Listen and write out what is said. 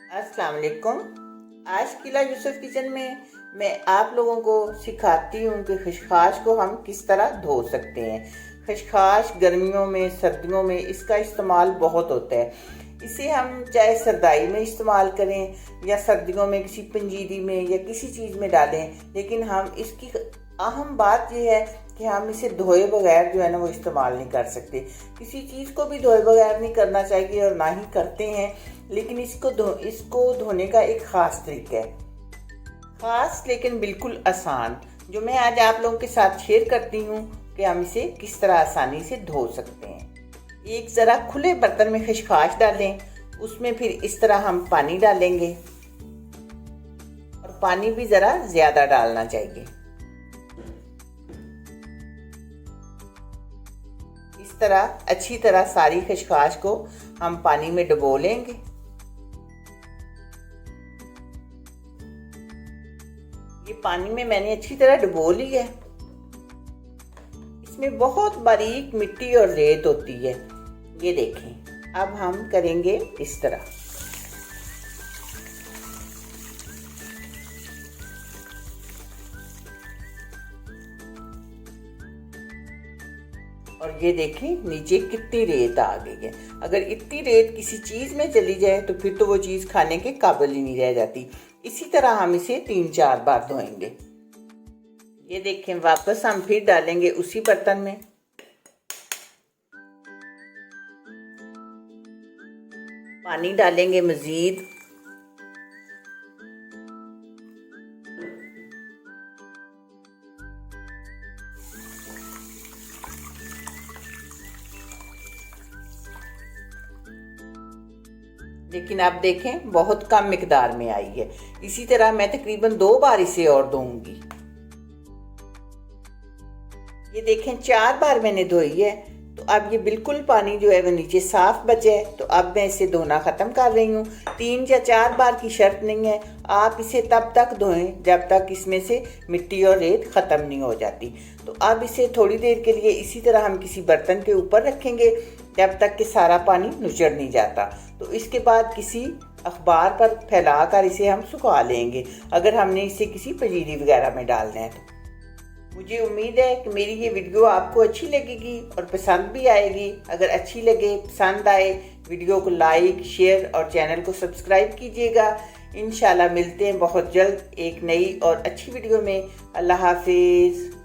अस्सलाम वालेकुम। आज किला यूसुफ किचन में मैं आप लोगों को सिखाती हूँ कि खशखाश को हम किस तरह धो सकते हैं। खशखाश गर्मियों में सर्दियों में इसका इस्तेमाल बहुत होता है। इसे हम चाहे सरदाई में इस्तेमाल करें या सर्दियों में किसी पंजीरी में या किसी चीज़ में डालें, लेकिन हम इसकी अहम बात यह है कि हम इसे धोए बगैर जो है ना वो इस्तेमाल नहीं कर सकते। किसी चीज़ को भी धोए बगैर नहीं करना चाहिए और ना ही करते हैं, लेकिन इसको धोने का एक ख़ास तरीका है, ख़ास लेकिन बिल्कुल आसान, जो मैं आज आप लोगों के साथ शेयर करती हूँ कि हम इसे किस तरह आसानी से धो सकते हैं। एक ज़रा खुले बर्तन में खशखाश डालें, उसमें फिर इस तरह हम पानी डालेंगे और पानी भी ज़रा ज़्यादा डालना चाहिए। इस तरह अच्छी तरह सारी खशखाश को हम पानी में डुबो लेंगे। ये पानी में मैंने अच्छी तरह डुबो ली है। इसमें बहुत बारीक मिट्टी और रेत होती है, ये देखें। अब हम करेंगे इस तरह, और ये देखें नीचे कितनी रेत आ गई है। अगर इतनी रेत किसी चीज़ में चली जाए तो फिर तो वो चीज़ खाने के काबिल ही नहीं रह जाती। इसी तरह हम इसे 3-4 बार धोएंगे। ये देखें, वापस हम फिर डालेंगे उसी बर्तन में। पानी डालेंगे मज़ीद। लेकिन आप देखें बहुत कम मिकदार में आई है। इसी तरह मैं तकरीबन 2 बार इसे और धोऊंगी। ये देखें 4 बार मैंने धोई है, तो अब ये बिल्कुल पानी जो है वो नीचे साफ बचा है। तो अब मैं इसे धोना ख़त्म कर रही हूँ। 3 या 4 बार की शर्त नहीं है, आप इसे तब तक धोएं जब तक इसमें से मिट्टी और रेत ख़त्म नहीं हो जाती। तो अब इसे थोड़ी देर के लिए इसी तरह हम किसी बर्तन के ऊपर रखेंगे जब तक कि सारा पानी नुचड़ नहीं जाता। तो इसके बाद किसी अखबार पर फैला कर इसे हम सुखा लेंगे, अगर हमने इसे किसी पंजीरी वगैरह में डालना है तो। मुझे उम्मीद है कि मेरी ये वीडियो आपको अच्छी लगेगी और पसंद भी आएगी। अगर अच्छी लगे, पसंद आए, वीडियो को लाइक, शेयर और चैनल को सब्सक्राइब कीजिएगा। इंशाल्लाह मिलते हैं बहुत जल्द एक नई और अच्छी वीडियो में। अल्लाह हाफिज़।